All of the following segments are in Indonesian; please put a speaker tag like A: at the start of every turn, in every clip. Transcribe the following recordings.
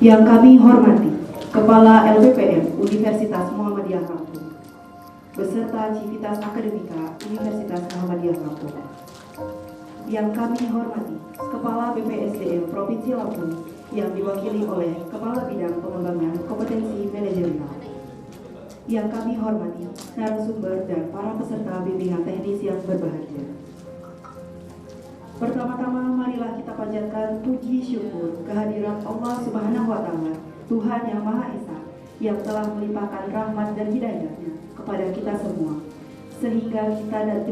A: Yang kami hormati Kepala LPPM Universitas Muhammadiyah Lampung beserta Civitas Akademika Universitas Muhammadiyah Lampung. Yang kami hormati Kepala BPSDM Provinsi Lampung yang diwakili oleh Kepala Bidang Pengembangan Kompetensi Manajerial. Yang kami hormati narasumber dan para peserta bimbingan teknis yang berbahagia. Pertama-tama marilah kita panjatkan puji syukur kehadirat Allah Subhanahu wa Ta'ala, Tuhan yang Maha Esa, yang telah melimpahkan rahmat dan hidayahnya kepada kita semua, sehingga kita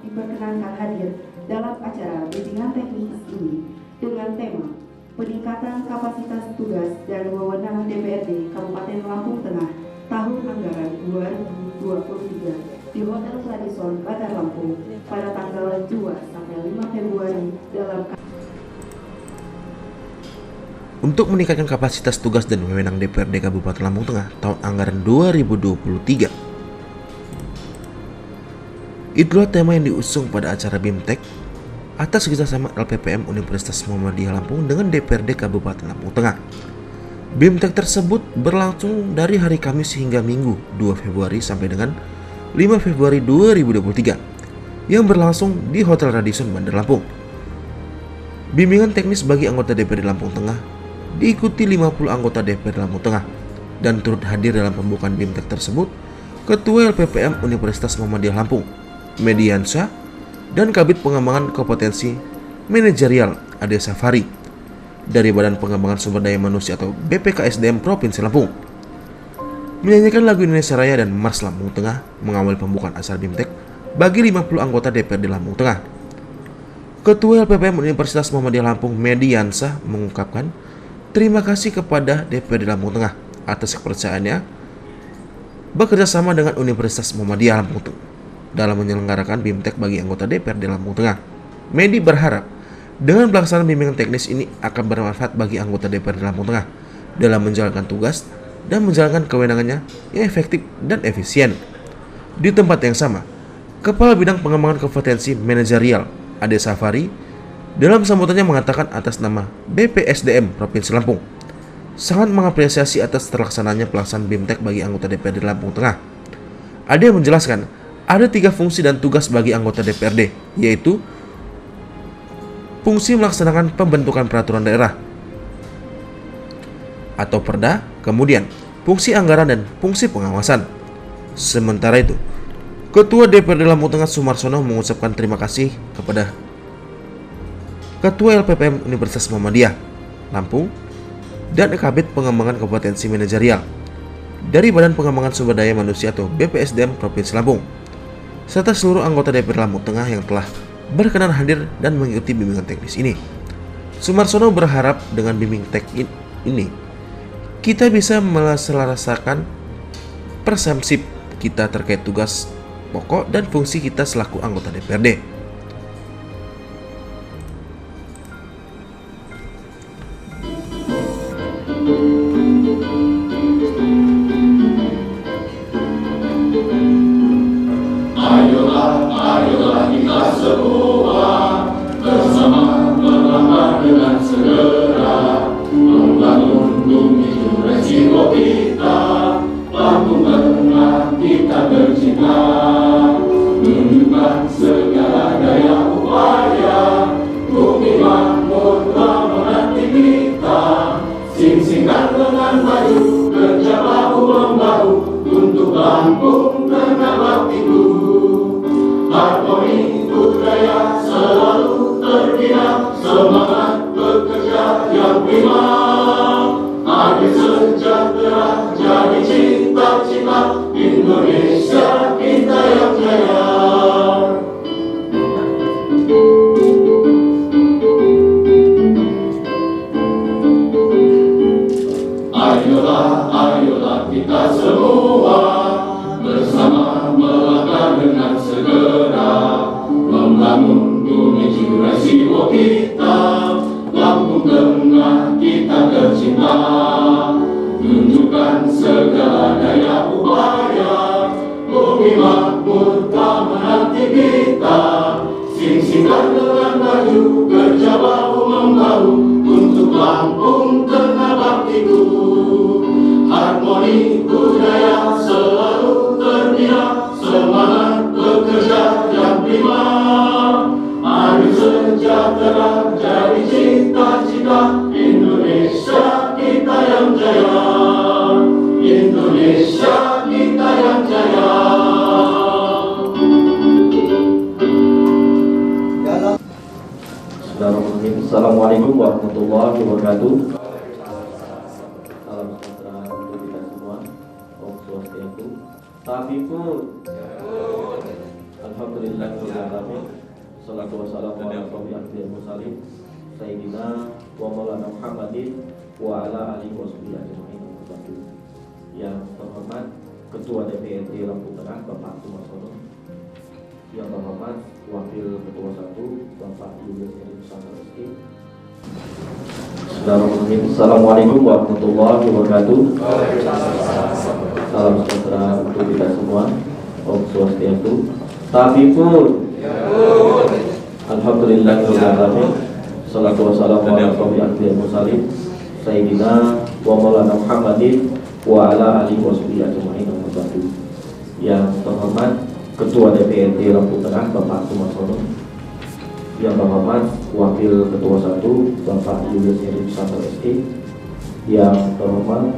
A: diperkenankan hadir dalam acara bimbingan teknis ini dengan tema peningkatan kapasitas tugas dan wewenang DPRD Kabupaten Lampung Tengah tahun anggaran 2023 di Hotel Radisson Bandar Lampung pada tanggal 2 sampai 5 Februari dalam.
B: Untuk meningkatkan kapasitas tugas dan wewenang DPRD Kabupaten Lampung Tengah tahun anggaran 2023. Itulah tema yang diusung pada acara BIMTEK atas kerjasama LPPM Universitas Muhammadiyah Lampung dengan DPRD Kabupaten Lampung Tengah. BIMTEK tersebut berlangsung dari hari Kamis hingga Minggu 2 Februari sampai dengan 5 Februari 2023 yang berlangsung di Hotel Radisson Bandar Lampung. Bimbingan teknis bagi anggota DPRD Lampung Tengah diikuti 50 anggota DPRD Lampung Tengah dan turut hadir dalam pembukaan BIMTEK tersebut Ketua LPPM Universitas Muhammadiyah Lampung, Mediansyah, dan Kabid Pengembangan Kompetensi Manajerial Ade Safari dari Badan Pengembangan Sumber Daya Manusia atau BPKSDM Provinsi Lampung. Menyanyikan lagu Indonesia Raya dan Mars Lampung Tengah mengawali pembukaan acara BIMTEK bagi 50 anggota DPRD Lampung Tengah. Ketua LPPM Universitas Muhammadiyah Lampung, Mediansyah, mengungkapkan terima kasih kepada DPRD Lampung Tengah atas kepercayaannya bekerja sama dengan Universitas Muhammadiyah Lampung Tengah dalam menyelenggarakan BIMTEK bagi anggota DPRD Lampung Tengah. Medi berharap dengan pelaksanaan bimbingan teknis ini akan bermanfaat bagi anggota DPRD Lampung Tengah dalam menjalankan tugas dan menjalankan kewenangannya yang efektif dan efisien. Di tempat yang sama, Kepala Bidang Pengembangan Kompetensi Manajerial Ade Safari dalam sambutannya mengatakan atas nama BPSDM Provinsi Lampung sangat mengapresiasi atas terlaksananya pelaksanaan BIMTEK bagi anggota DPRD Lampung Tengah. Ade menjelaskan ada 3 fungsi dan tugas bagi anggota DPRD, yaitu fungsi melaksanakan pembentukan peraturan daerah atau Perda, kemudian fungsi anggaran dan fungsi pengawasan. Sementara itu, Ketua DPRD Lampung Tengah Sumarsono mengucapkan terima kasih kepada Ketua LPPM Universitas Muhammadiyah Lampung dan Kabid Pengembangan Kompetensi Manajerial dari Badan Pengembangan Sumber Daya Manusia atau BPSDM Provinsi Lampung, serta seluruh anggota DPRD Lampung Tengah yang telah berkenan hadir dan mengikuti bimbingan teknis ini. Sumarsono berharap dengan bimbingan teknis ini kita bisa meselarasakan persepsi kita terkait tugas pokok dan fungsi kita selaku anggota DPRD.
C: Ayolah kita semua bersama melangkah dengan segera membangun bumi resiko kita, Lampung Tengah kita tercinta, menunjukkan segala daya upaya, bumi makmur telah menanti kita, sing-singkan dengan maju, kerja bahu-membahu untuk Lampung Tengah baktiku. Harmoni budaya selalu terbina, semangat bekerja yang prima, adil sejahtera jadi cita-cita, Indonesia kita yang jaya. Ayolah kita semua bersama melangkah dengan segera membangun bumi resiko kita, Lampung Tengah kita tercinta, tunjukkan segala daya upaya, bumi makmur tak menanti kita, sing-singkan dengan maju, kerja bahu-membahu untuk Lampung Tengah baktiku.
D: Assalamualaikum warahmatullahi wabarakatuh. Salam sejahtera untuk kita semua. Om Swastiastu. Tabipun. Alhamdulillahirabbil alamin. Shalatu wassalamu ala asyrofil mursalin sayyidina wa maulana Muhammadin wa ala alihi washabihi ajmain. Yang terhormat Ketua DPRD Lampung Tengah Bapak Sumarsono, yang terhormat Wakil Ketua 1 Bapak Julius Eri Santoski. Assalamualaikum warahmatullahi wabarakatuh. Salam sejahtera untuk kita semua. Om Swastiastu. Tabipun. Alhamdulillahirabbil alamin. Shalatu wassalamu ala asyrofil mursalin sayyidina wa maulana Muhammadin wa ala alihi washabihi ajmain. Yang terhormat Ketua DPRD Lampung Tengah Bapak Sumarsono, yang terhormat Wakil Ketua 1 Bapak Julius Eri Santoski, yang terhormat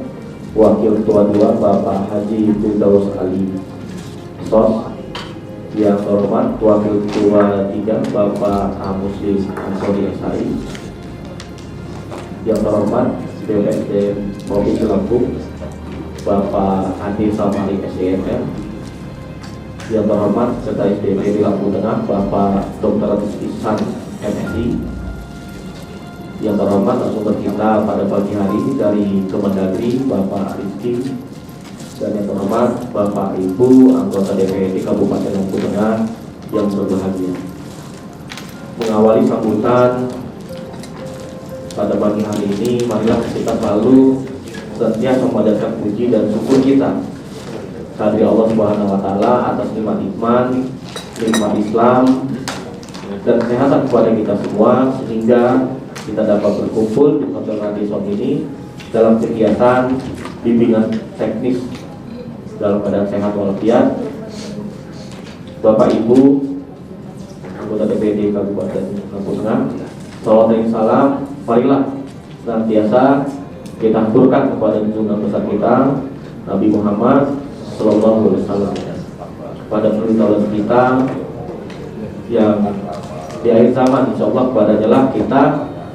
D: Wakil Ketua 2 Bapak Haji Firdaus Ali Sos, yang terhormat Wakil Ketua 3 Bapak Muslim Ansori Asari, yang terhormat DPRD Provinsi Lampung Bapak Andi Samari SDMM, yang terhormat Sekretaris DPRD Lampung Tengah Bapak Dr. Ihsan MSI, yang terhormat narasumber kita pada pagi hari dari Kemendagri Bapak Rizky, dan yang terhormat Bapak Ibu anggota DPRD Kabupaten Lampung Tengah yang berbahagia. Mengawali sambutan pada pagi hari ini, marilah kita selalu senantiasa memanjatkan puji dan syukur kita kehadirat Allah Subhanahu wa taala atas nikmat iman, nikmat Islam dan kesehatan kepada kita semua, sehingga kita dapat berkumpul di Hotel Radisson ini dalam kegiatan bimbingan teknis dalam keadaan sehat walafiat. Bapak Ibu anggota DPRD Kabupaten Lampung Tengah, salawat dan salam marilah senantiasa kita haturkan kepada junjungan besar kita Nabi Muhammad Sallallahu Alaihi Wasallam, pada perintah kita yang di akhir zaman, insya Allah kepadanya lah kita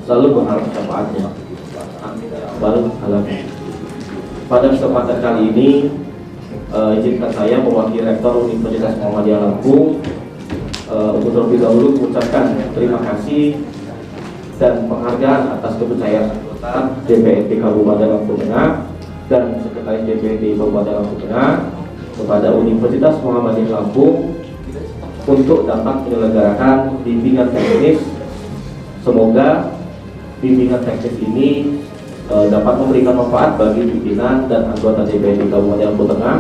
D: selalu berharap syafaatnya. Pada kesempatan kali ini, izinkan saya mewakili Rektor Universitas Muhammadiyah Lampung untuk terlebih dahulu mengucapkan terima kasih dan penghargaan atas kepercayaan DPRD Kabupaten Lampung Tengah dan Sekretaris DPRD Kabupaten Lampung Tengah kepada Universitas Muhammadiyah Lampung untuk dapat menyelenggarakan bimbingan teknis. Semoga bimbingan teknis ini dapat memberikan manfaat bagi pimpinan dan anggota DPRD Kabupaten Lampung Tengah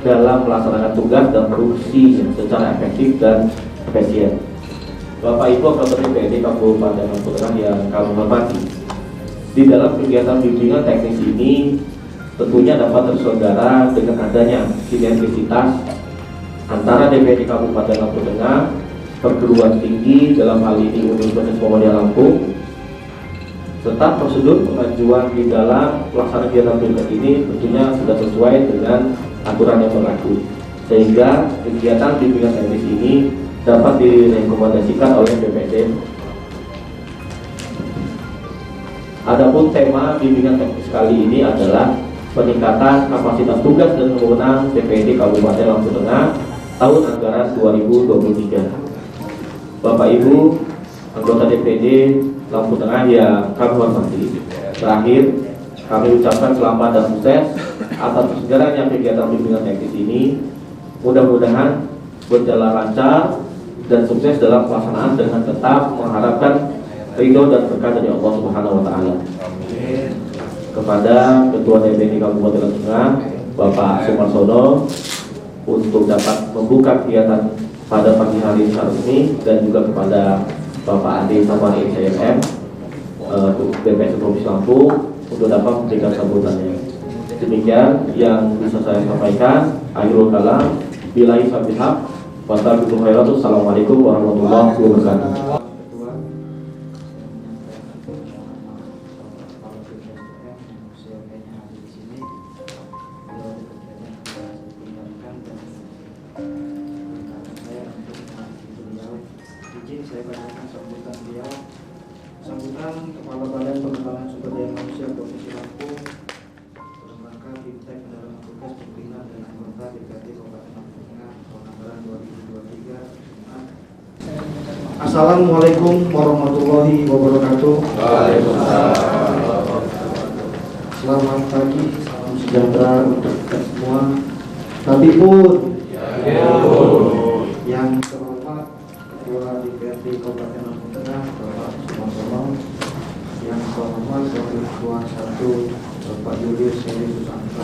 D: dalam melaksanakan tugas dan fungsi secara efektif dan efisien. Bapak Ibu anggota DPRD Kabupaten Lampung Tengah yang kami hormati, di dalam kegiatan bimbingan teknis ini tentunya dapat terselenggara dengan adanya sinergisitas antara DPRD Kabupaten Lampung Tengah, perguruan tinggi dalam hal ini Universitas Muhammadiyah Lampung, serta prosedur pengajuan di dalam pelaksanaan kegiatan bimbingan ini tentunya sudah sesuai dengan aturan yang berlaku, sehingga kegiatan bimbingan teknis ini dapat direkomendasikan oleh BPD. Adapun tema bimbingan teknis kali ini adalah peningkatan kapasitas tugas dan wewenang DPRD Kabupaten Lampung Tengah tahun anggaran 2023. Bapak Ibu anggota DPRD Lampung Tengah yang kami hormati, terakhir kami ucapkan selamat dan sukses atas terselenggaranya kegiatan bimbingan teknis ini. Mudah-mudahan berjalan lancar dan sukses dalam pelaksanaan dengan tetap mengharapkan ridho dan berkah dari Allah Subhanahu wa taala. Kepada Ketua DPRD Kabupaten Lampung Tengah Bapak Sumarsono untuk dapat membuka kegiatan pada pagi hari saat ini, dan juga kepada Bapak Andi Samari SDMM BPS Provinsi Lampung untuk dapat memberikan sambutannya. Demikian yang bisa saya sampaikan. Akhirul kalam, billahi taufiq. Wassalamualaikum warahmatullahi wabarakatuh.
E: Saya bacakan sambutan beliau. Sambutan dengan Kepala Badan Pengembangan Sumber Daya Manusia Provinsi Lampung dalam rangka BIMTEK pendalaman tugas pimpinan dan anggota DPRD Kabupaten Lampung Tengah tahun anggaran 2023. Assalamualaikum warahmatullahi wabarakatuh. Selamat pagi, salam sejahtera untuk kita semua. Tapi pun yang terhormat Ketua DPRD Kabupaten Lampung Tengah Bapak Sumarsono, yang terhormat Wakil Ketua 1 Bapak Julius Heri Susanto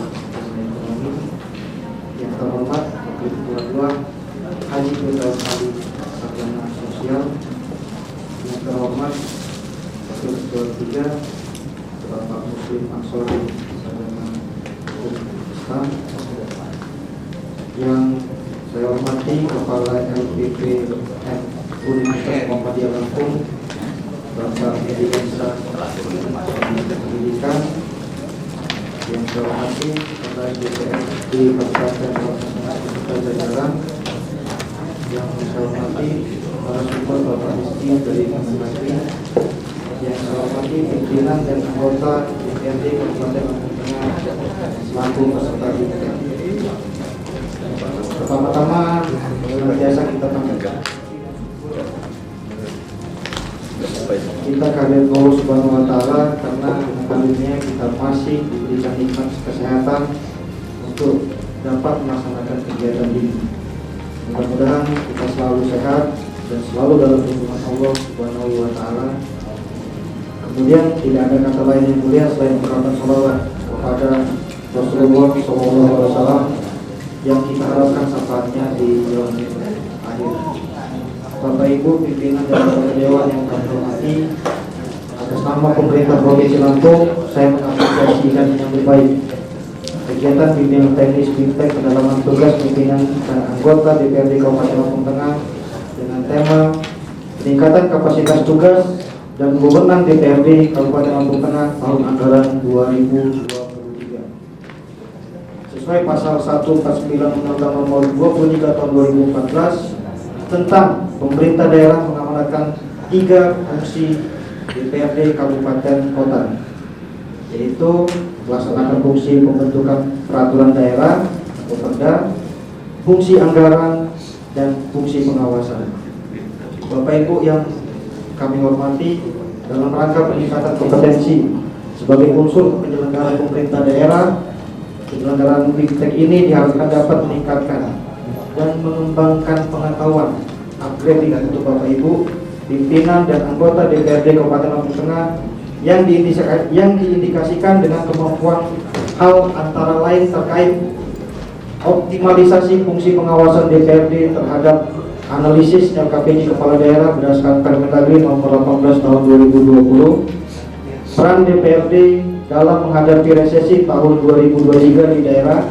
E: Ekonomi, yang terhormat Wakil Ketua 2 Haji Firdaus Ali Sarjana Sosial, yang terhormat Wakil Ketua 3 Bapak Muslim Ansori Sarjana Hukum Islam, yang saya hormati Kepala LPP Universitas Muhammadiyah Lampung Bapak Ediensa Pendidikan, yang saya hormati Kepala DPRD Kabupaten Lampung Tengah beserta jajaran, yang saya hormati para sumber Bapak Rizky dari Kemendagri, yang saya hormati pimpinan dan anggota DPRD Kabupaten Lampung Tengah selaku peserta BIMTEK. Pertama-tama biasa kita panggilkan kita kehadirat Allah Subhanahu wa Ta'ala, karena dengan karunia kita masih diberikan nikmat kesehatan untuk dapat melaksanakan kegiatan ini. Mudah-mudahan kita selalu sehat dan selalu dalam lindungan Allah Subhanahu wa Ta'ala. Kemudian tidak ada kata lain yang mulia selain ucapan salawat kepada Rasulullah SAW yang kita harapkan syafaatnya di yaumul akhir. Bapak Ibu pimpinan dan anggota dewan yang kami hormati, atas nama pemerintah Provinsi Lampung, saya mengapresiasi dan menyambut baik kegiatan bimbingan teknis BIMTEK pendalaman tugas pimpinan dan anggota DPRD Kabupaten Lampung Tengah dengan tema peningkatan kapasitas tugas dan wewenang DPRD Kabupaten Lampung Tengah tahun anggaran 2023. Sesuai pasal 149 Undang-Undang Nomor 23 Tahun 2014 tentang pemerintah daerah mengamanatkan 3 fungsi DPRD Kabupaten Kota, yaitu melaksanakan fungsi pembentukan peraturan daerah atau Perda, fungsi anggaran, dan fungsi pengawasan. Bapak Ibu yang kami hormati, dalam rangka peningkatan kompetensi sebagai unsur penyelenggaraan pemerintah daerah, penyelenggaraan BIMTEK ini diharapkan dapat meningkatkan dan mengembangkan pengetahuan upgrading untuk Bapak Ibu pimpinan dan anggota DPRD Kabupaten Lampung Tengah yang diindikasikan dengan kemampuan hal antara lain terkait optimalisasi fungsi pengawasan DPRD terhadap analisis LKPJ Kepala Daerah berdasarkan Permendagri Nomor 18 Tahun 2020, peran DPRD dalam menghadapi resesi tahun 2023 di daerah,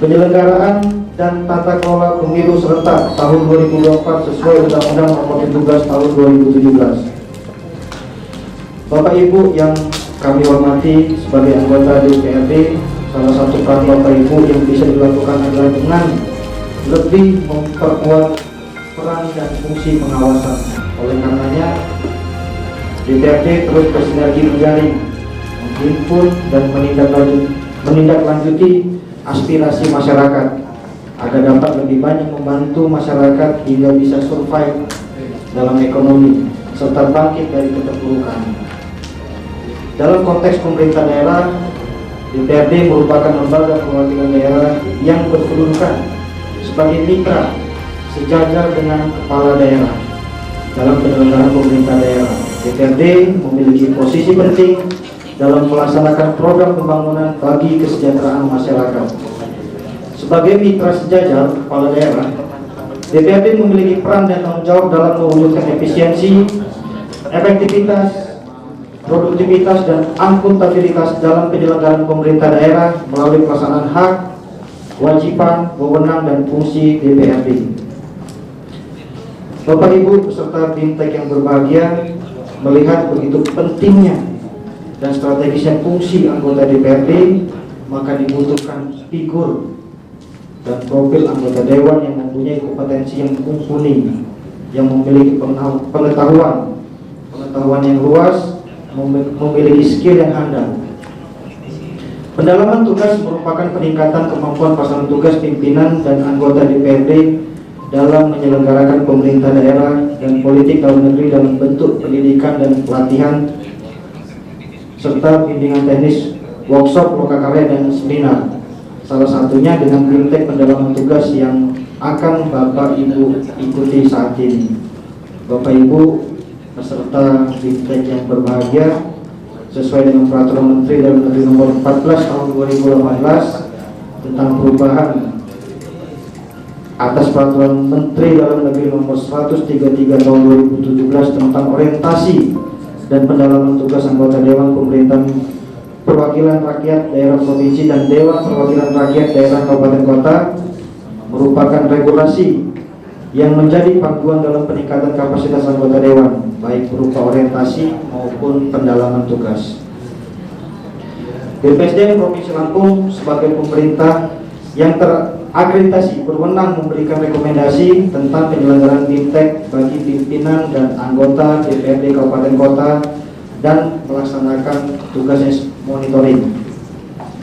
E: penyelenggaraan dan tata kelola pemilu serentak tahun 2024 sesuai Undang-Undang Nomor 17 Tahun 2017. Bapak Ibu yang kami hormati, sebagai anggota DPRD, salah satu peran Bapak Ibu yang bisa dilakukan adalah dengan lebih memperkuat peran dan fungsi pengawasan. Oleh karenanya, DPRD terus bersinergi menjaring, menghimpun dan menindaklanjuti aspirasi masyarakat agar dapat lebih banyak membantu masyarakat hingga bisa survive dalam ekonomi serta bangkit dari keterpurukan. Dalam konteks pemerintah daerah, DPRD merupakan lembaga perwakilan daerah yang berkedudukan sebagai mitra sejajar dengan kepala daerah dalam penyelenggaraan pemerintah daerah. DPRD memiliki posisi penting dalam melaksanakan program pembangunan bagi kesejahteraan masyarakat. Sebagai mitra sejajar kepala daerah, DPRD memiliki peran dan tanggung jawab dalam mewujudkan efisiensi, efektivitas, produktivitas, dan akuntabilitas dalam penyelenggaraan pemerintah daerah melalui pelaksanaan hak, kewajiban, wewenang, dan fungsi DPRD. Bapak Ibu peserta BIMTEK yang berbahagia, melihat begitu pentingnya dan strategisnya fungsi anggota DPRD, maka dibutuhkan figur dan profil anggota dewan yang mempunyai kompetensi yang mumpuni, yang memiliki pengetahuan yang luas, memiliki skill yang handal. Pendalaman tugas merupakan peningkatan kemampuan pelaksana tugas pimpinan dan anggota DPRD dalam menyelenggarakan pemerintah daerah dan politik dalam negeri dalam bentuk pendidikan dan pelatihan serta bimbingan teknis, workshop, lokakarya, dan seminar. Salah satunya dengan BIMTEK pendalaman tugas yang akan Bapak Ibu ikuti saat ini. Bapak Ibu peserta BIMTEK yang berbahagia, sesuai dengan Peraturan Menteri Dalam Negeri Nomor 14 Tahun 2018 tentang perubahan atas Peraturan Menteri Dalam Negeri Nomor 133 Tahun 2017 tentang orientasi dan pendalaman tugas anggota Dewan Pemerintahan Perwakilan Rakyat Daerah Provinsi dan Dewan Perwakilan Rakyat Daerah Kabupaten Kota merupakan regulasi yang menjadi panduan dalam peningkatan kapasitas anggota Dewan, baik berupa orientasi maupun pendalaman tugas. BPSDM Provinsi Lampung sebagai pemerintah yang terakreditasi berwenang memberikan rekomendasi tentang penyelenggaraan BIMTEK bagi pimpinan dan anggota DPRD Kabupaten Kota dan melaksanakan tugasnya monitoring.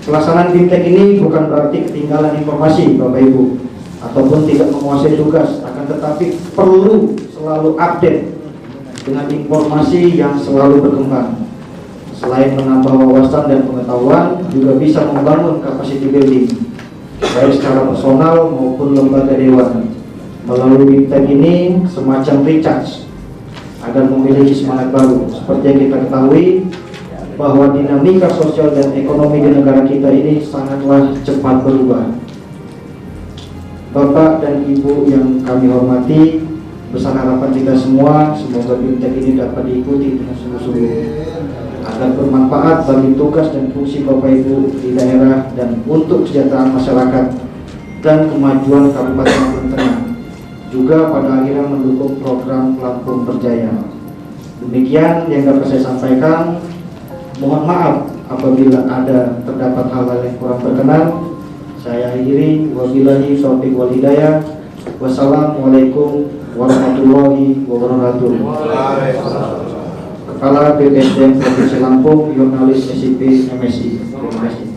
E: Pelaksanaan BIMTEK ini bukan berarti ketinggalan informasi Bapak Ibu ataupun tidak menguasai tugas, akan tetapi perlu selalu update dengan informasi yang selalu berkembang. Selain menambah wawasan dan pengetahuan, juga bisa membangun capacity building baik secara personal maupun lembaga dewan. Melalui BIMTEK ini semacam recharge agar memiliki semangat baru. Seperti yang kita ketahui bahwa dinamika sosial dan ekonomi di negara kita ini sangatlah cepat berubah. Bapak dan Ibu yang kami hormati, besar harapan kita semua, semoga BIMTEK ini dapat diikuti dengan sungguh-sungguh agar bermanfaat bagi tugas dan fungsi Bapak Ibu di daerah dan untuk kesejahteraan masyarakat dan kemajuan Kabupaten Lampung Tengah, juga pada akhirnya mendukung program Lampung Berjaya. Demikian yang dapat saya sampaikan. Mohon maaf apabila ada terdapat hal-hal yang kurang berkenan. Saya akhiri, wabillahi taufiq wal hidayah. Wassalamualaikum warahmatullahi wabarakatuh. Kepala BPSDM Provinsi Lampung, Jurnalis SIP MSI. Terima kasih.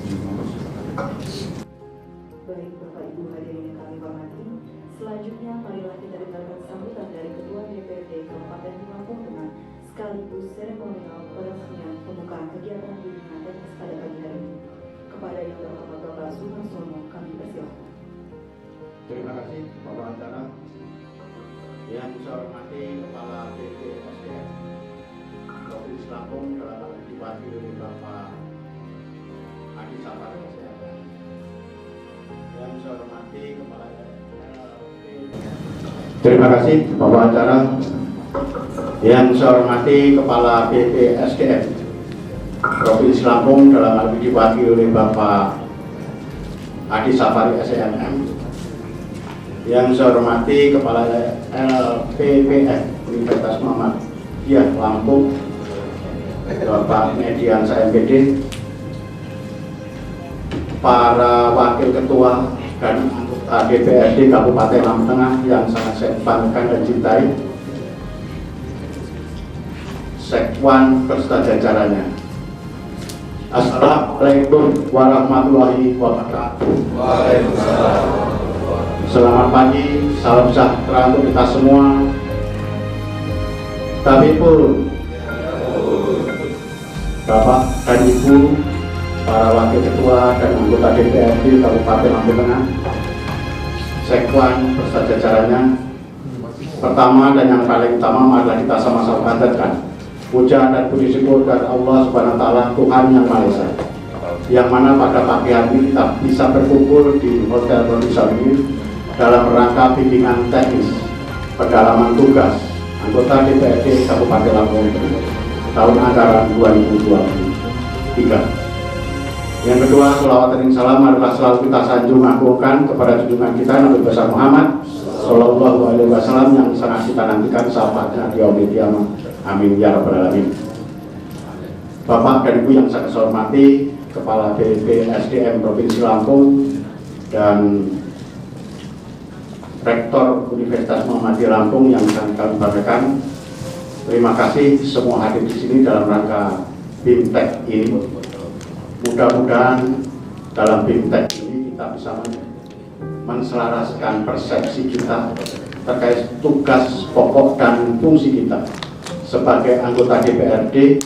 A: Baik Bapak Ibu hadirin yang kami hormati, selanjutnya marilah kita dengarkan sambutan dari Ketua DPRD Kabupaten Lampung Tengah sekaligus seremonial peresmian pembukaan kegiatan bimbingan teknis pada pagi hari ini. Kepada yang terhormat Bapak Sumarsono kami persilahkan.
F: Terima kasih Bapak Acara. Yang saya hormati Kepala BPSDM Provinsi Lampung dalam hal ini diwakili Bapak Adi Safar Kesehatan. Yang saya hormati Kepala Terima kasih Bapak Acara. Yang saya hormati Kepala BPSDM Provinsi Lampung dalam hal ini diwakili oleh Bapak Adi Safari SMM. Yang saya hormati Kepala LPPN Universitas Muhammadiyah Lampung, Bapak Mediansa MPD, para Wakil Ketua dan anggota DPRD Kabupaten Lampung Tengah yang sangat saya banggakan dan cintai, Sekwan beserta jajarannya. Assalamualaikum warahmatullahi wabarakatuh.
C: Waalaikumsalam.
F: Selamat pagi, salam sejahtera untuk kita semua. Tabipun, Bapak dan Ibu, para Wakil Ketua dan anggota DPRD Kabupaten Lampung Tengah, Sekwan beserta jajarannya. Pertama dan yang paling utama adalah kita sama-sama panjatkan puja dan puji syukur kepada Allah Subhanahu wa Ta'ala, Tuhan Yang Maha Esa, yang mana pada pagi hari ini kita bisa berkumpul di Hotel Production ini dalam rangka bimbingan teknis pendalaman tugas anggota DPRD Kabupaten Lampung tahun anggaran 2023. Yang kedua, sholawat dan salam adalah selalu kita sanjung agungkan kepada junjungan kita Nabi besar Muhammad Sallallahu Alaihi Wasallam yang sangat kita nantikan syafaatnya di yaumil qiyamah. Amin ya rabbal alamin. Bapak dan Ibu yang saya hormati, Kepala BPSDM Provinsi Lampung dan Rektor Universitas Muhammadiyah Lampung yang akan kami banggakan, Terima kasih semua hadir di sini dalam rangka BIMTEK ini. Mudah-mudahan dalam BIMTEK ini kita bisa menselaraskan persepsi kita terkait tugas pokok dan fungsi kita sebagai anggota DPRD,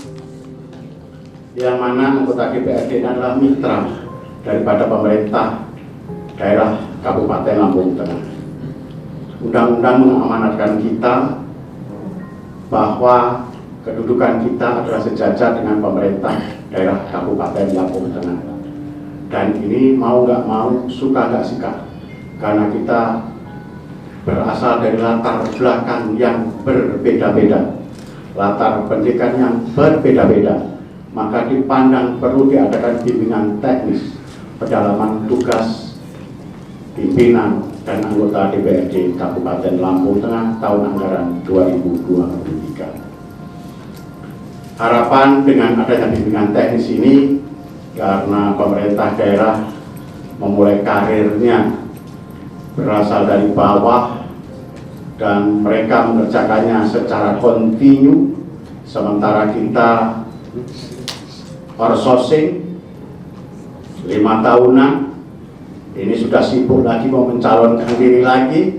F: yang mana anggota DPRD adalah mitra daripada pemerintah daerah Kabupaten Lampung Tengah. Undang-undang mengamanatkan kita bahwa kedudukan kita adalah sejajar dengan pemerintah daerah Kabupaten Lampung Tengah. Dan ini mau nggak mau, suka nggak suka, karena kita berasal dari latar belakang yang berbeda-beda, latar pendidikan yang berbeda-beda, maka dipandang perlu diadakan bimbingan teknis pendalaman tugas pimpinan dan anggota DPRD Kabupaten Lampung Tengah tahun anggaran 2023. Harapan dengan adanya bimbingan teknis ini, karena pemerintah daerah memulai karirnya berasal dari bawah dan mereka mengerjakannya secara kontinu, sementara kita outsourcing 5 tahunan, ini sudah sibuk lagi mau mencalonkan diri lagi,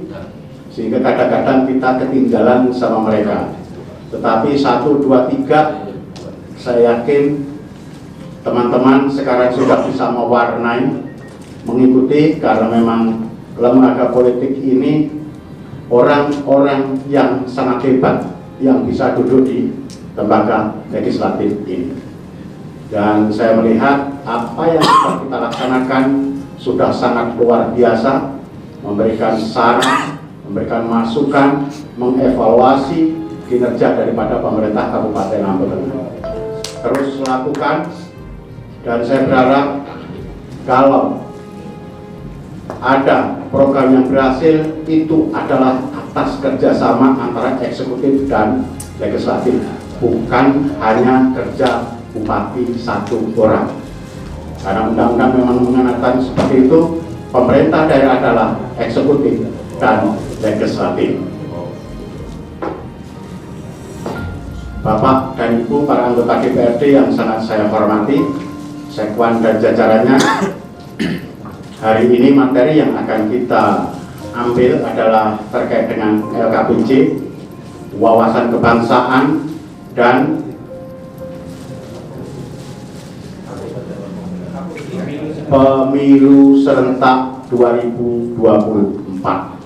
F: sehingga kadang-kadang kita ketinggalan sama mereka. Tetapi 1, 2, 3, saya yakin teman-teman sekarang sudah bisa mewarnai, mengikuti, karena memang lembaga politik ini orang-orang yang sangat hebat yang bisa duduk di lembaga legislatif ini. Dan saya melihat apa yang sudah kita laksanakan sudah sangat luar biasa, memberikan saran, memberikan masukan, mengevaluasi kinerja daripada pemerintah Kabupaten Lampung Tengah. Terus lakukan, dan saya berharap kalau ada program yang berhasil, itu adalah atas kerjasama antara eksekutif dan legislatif, bukan hanya kerja bupati 1 orang. Karena undang-undang memang mengamanatkan seperti itu, pemerintah daerah adalah eksekutif dan legislatif. Bapak dan Ibu para anggota DPRD yang sangat saya hormati, Sekwan dan jajarannya, hari ini materi yang akan kita ambil adalah terkait dengan LKPJ, wawasan kebangsaan, dan pemilu serentak 2024.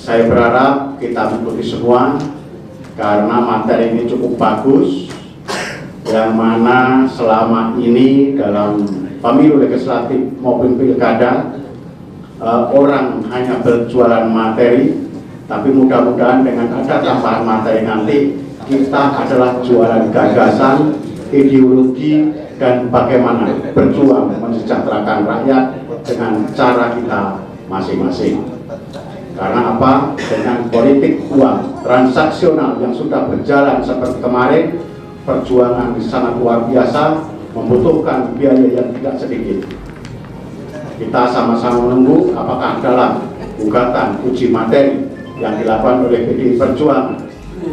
F: Saya berharap kita mengikuti semua, karena materi ini cukup bagus, yang mana selama ini dalam pemilu legislatif maupun pilkada orang hanya berjualan materi, tapi mudah-mudahan dengan ada tambahan materi nanti kita adalah jualan gagasan, ideologi, dan bagaimana berjuang mensejahterakan rakyat dengan cara kita masing-masing. Karena apa? Dengan politik uang transaksional yang sudah berjalan seperti kemarin, perjuangan sangat luar biasa, membutuhkan biaya yang tidak sedikit. Kita sama-sama menunggu apakah dalam gugatan uji materi yang dilakukan oleh PDI Perjuangan,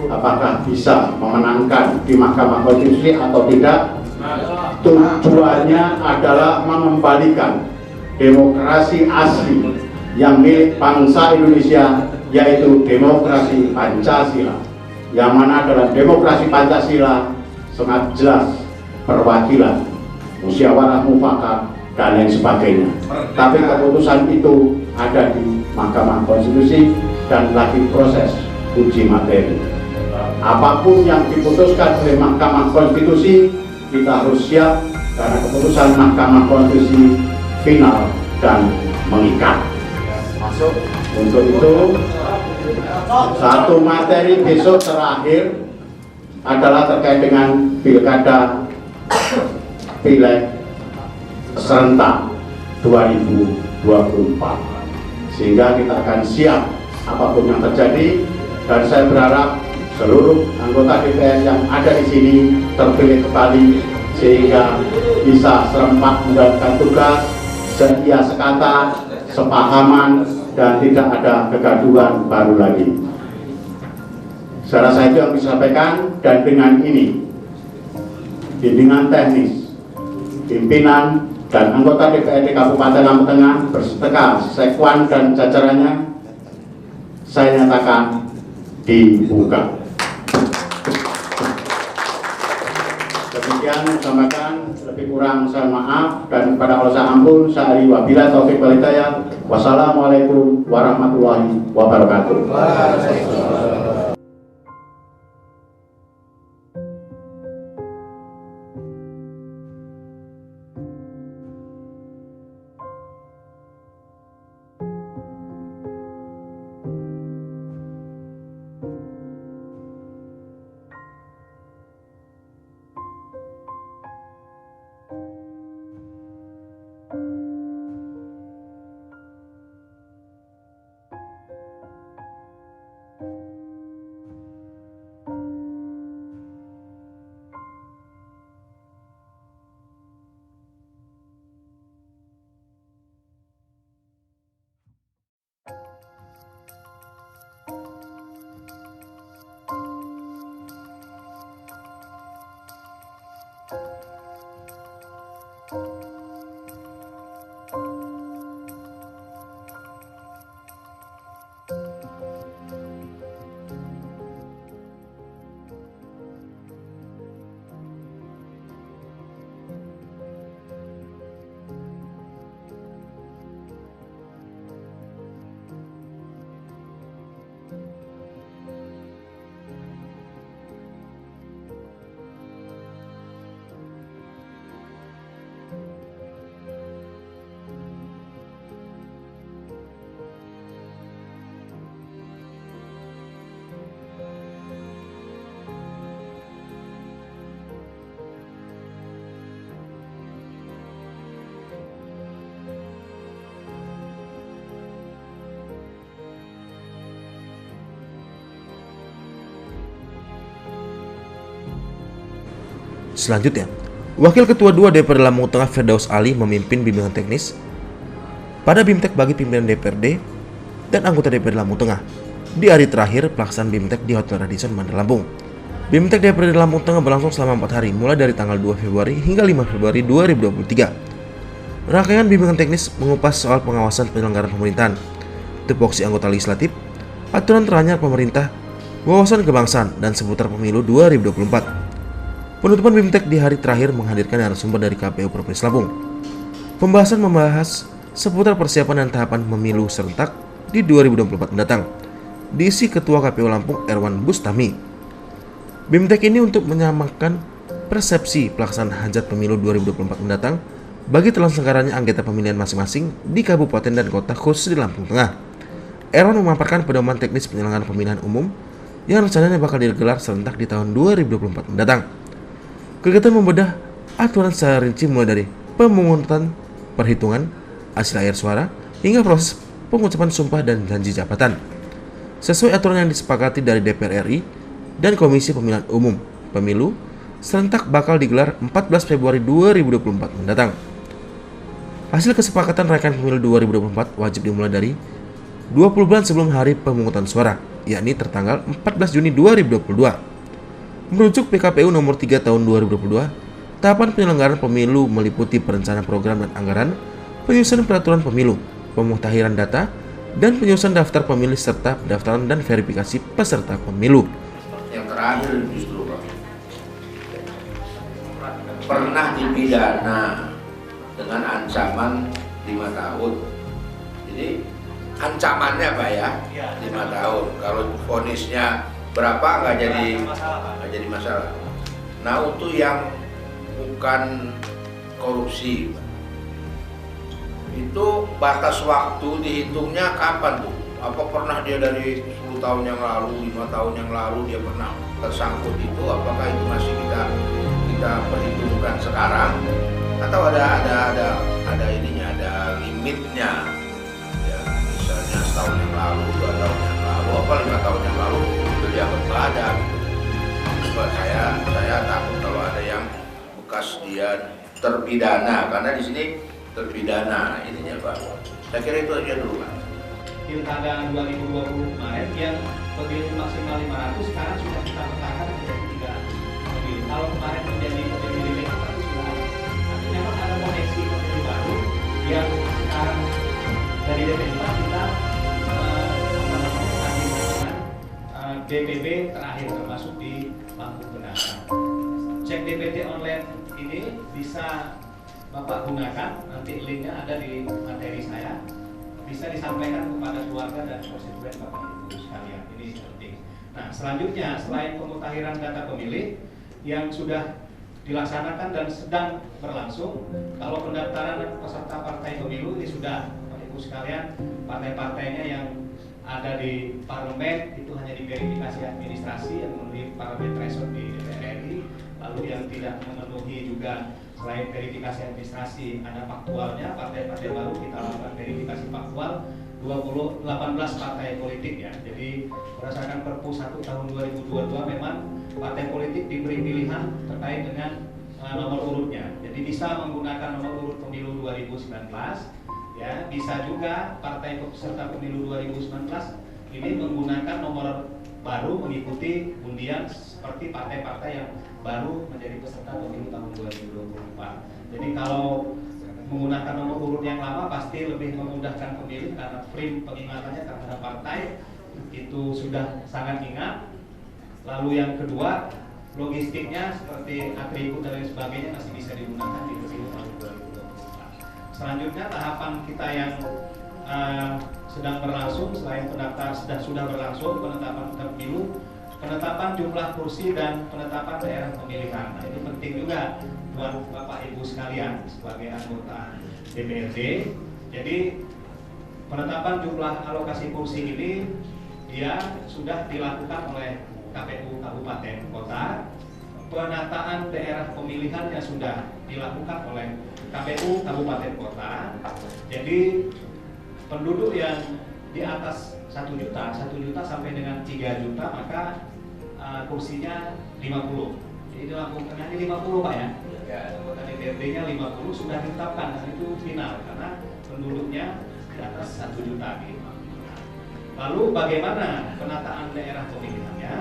F: apakah bisa memenangkan di Mahkamah Konstitusi atau tidak. Tujuannya adalah mengembalikan demokrasi asli yang milik bangsa Indonesia, yaitu demokrasi Pancasila, yang mana dalam demokrasi Pancasila sangat jelas perwakilan, musyawarah mufakat, dan lain sebagainya. Tapi keputusan itu ada di Mahkamah Konstitusi dan lagi proses uji materi. Apapun yang diputuskan oleh Mahkamah Konstitusi, kita harus siap, karena keputusan Mahkamah Konstitusi final dan mengikat. Untuk itu, satu materi besok terakhir adalah terkait dengan pilkada pileg serentak 2024, sehingga kita akan siap apapun yang terjadi. Dan saya berharap seluruh anggota DPR yang ada di sini terpilih kembali, sehingga bisa serempak menjalankan tugas, setia sekata, sepahaman, dan tidak ada kegaduhan baru lagi. Saya rasa itu yang bisa disampaikan, dan dengan ini bimbingan teknis, pimpinan dan anggota DPRD Kabupaten Lampung Tengah berserta sekwan dan jajarannya saya nyatakan dibuka. Demikian disampaikan, lebih kurang saya maaf, dan kepada Allah saya ampun. Saya wabillahi taufiq wal hidayah. Wassalamualaikum warahmatullahi wabarakatuh.
B: Selanjutnya, Wakil Ketua 2 DPRD Lampung Tengah Firdaus Ali memimpin bimbingan teknis pada BIMTEK bagi pimpinan DPRD dan anggota DPRD Lampung Tengah di hari terakhir pelaksanaan BIMTEK di Hotel Radisson Mandar Lampung. BIMTEK DPRD Lampung Tengah berlangsung selama 4 hari mulai dari tanggal 2 Februari hingga 5 Februari 2023. Rangkaian bimbingan teknis mengupas soal pengawasan penyelenggaraan pemerintahan, tupoksi anggota legislatif, aturan teranyar pemerintah, wawasan kebangsaan, dan seputar pemilu 2024. Penutupan BIMTEK di hari terakhir menghadirkan narasumber dari KPU Provinsi Lampung. Pembahasan membahas seputar persiapan dan tahapan pemilu serentak di 2024 mendatang, diisi Ketua KPU Lampung Erwan Bustami. BIMTEK ini untuk menyamakan persepsi pelaksanaan hajat pemilu 2024 mendatang bagi terselenggaranya anggota pemilihan masing-masing di kabupaten dan kota khusus di Lampung Tengah. Erwan memaparkan pedoman teknis penyelenggaraan pemilihan umum yang rencananya bakal digelar serentak di tahun 2024 mendatang. Kegiatan membedah aturan secara rinci mulai dari pemungutan, perhitungan, hasil akhir suara, hingga proses pengucapan sumpah dan janji jabatan. Sesuai aturan yang disepakati dari DPR RI dan Komisi Pemilihan Umum, pemilu serentak bakal digelar 14 Februari 2024 mendatang. Hasil kesepakatan rangkaian pemilu 2024 wajib dimulai dari 20 bulan sebelum hari pemungutan suara, yakni tertanggal 14 Juni 2022. Merujuk PKPU nomor 3 tahun 2022, tahapan penyelenggaraan pemilu meliputi perencanaan program dan anggaran, penyusunan peraturan pemilu, pemutahiran data, dan penyusunan daftar pemilih serta pendaftaran dan verifikasi peserta pemilu.
G: Yang terakhir justru pernah dipidana dengan ancaman 5 tahun. Jadi ancamannya Pak ya, 5 tahun. Kalau vonisnya berapa nggak jadi masalah. Nah untuk yang bukan korupsi itu batas waktu dihitungnya kapan tuh? Apa pernah dia dari 10 tahun yang lalu, 5 tahun yang lalu dia pernah tersangkut itu? Apakah itu masih kita perhitungkan sekarang? Atau ada ininya, ada limitnya? Ya, misalnya setahun yang lalu, 2 tahun yang lalu, apa 5 tahun yang lalu? Dianggap nggak ada gitu. Saya takut kalau ada yang bekas dia terpidana, karena di sini terpidana ininya Pak. Saya kira itu aja dulu Pak.
H: Pilkada 2020 kemarin yang pemilih maksimal 500 sekarang sudah kita petakan menjadi 3 pemilih. Kalau kemarin menjadi pemilih legal itu sudah ada. Tapi memang ada koneksi pemilih baru yang sekarang dari DP4 kita DPB terakhir termasuk di Lampung Tengah. Cek DPT online ini bisa Bapak gunakan, nanti linknya ada di materi saya, bisa disampaikan kepada keluarga dan konstituen Bapak Ibu sekalian. Ini penting. Nah, selanjutnya selain pemutahiran data pemilih yang sudah dilaksanakan dan sedang berlangsung, kalau pendaftaran dan peserta partai pemilu ini sudah Bapak Ibu sekalian, partai-partainya yang ada di parlemen itu hanya diverifikasi administrasi yang memenuhi parameter threshold di DPR RI, lalu yang tidak memenuhi juga selain verifikasi administrasi ada faktualnya, partai-partai baru kita lakukan verifikasi faktual 18 partai politik ya. Jadi berdasarkan Perpu 1 tahun 2022 memang partai politik diberi pilihan terkait dengan nomor urutnya. Jadi bisa menggunakan nomor urut pemilu 2019 ya, bisa juga partai peserta pemilu 2019 ini menggunakan nomor baru mengikuti undian seperti partai-partai yang baru menjadi peserta pemilu tahun 2024. Jadi kalau menggunakan nomor urut yang lama pasti lebih memudahkan pemilih karena frame pengingatannya terhadap partai itu sudah sangat ingat. Lalu yang kedua, logistiknya seperti atribut dan lain sebagainya masih bisa digunakan di pemilu tahun 2024. Selanjutnya tahapan kita yang sedang berlangsung selain pendaftar sudah berlangsung penetapan pemilu, penetapan jumlah kursi dan penetapan daerah pemilihan. Nah, itu penting juga buat Bapak Ibu sekalian sebagai anggota DPRD. Jadi penetapan jumlah alokasi kursi ini dia sudah dilakukan oleh KPU Kabupaten Kota. Penataan daerah pemilihannya sudah dilakukan oleh KPU Kabupaten Kota. Jadi penduduk yang di atas 1 juta sampai dengan 3 juta maka kursinya 50. Jadi di Lampung Tengah ini 50 Pak ya. Ya, anggota DPRD-nya 50 sudah ditetapkan dan itu final karena penduduknya di atas 1 juta gitu. Lalu bagaimana penataan daerah pemilihannya?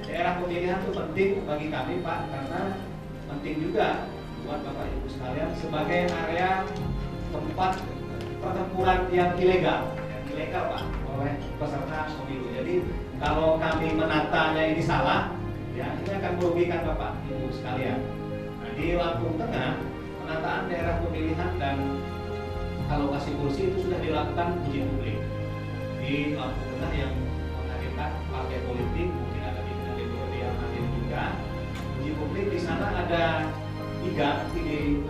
H: Daerah pemilihan itu penting bagi kami Pak karena penting juga buat Bapak Ibu sekalian sebagai area tempat pertempuran yang ilegal Pak oleh peserta pemilu. Jadi kalau kami menatanya ini salah, ya ini akan merugikan Bapak Ibu sekalian. Nah, di Lampung Tengah penataan daerah pemilihan dan alokasi kursi itu sudah dilakukan uji publik di Lampung Tengah yang menghadirkan partai politik, mungkin ada pimpinan DPRD yang hadir juga. Uji publik di sana ada 3 di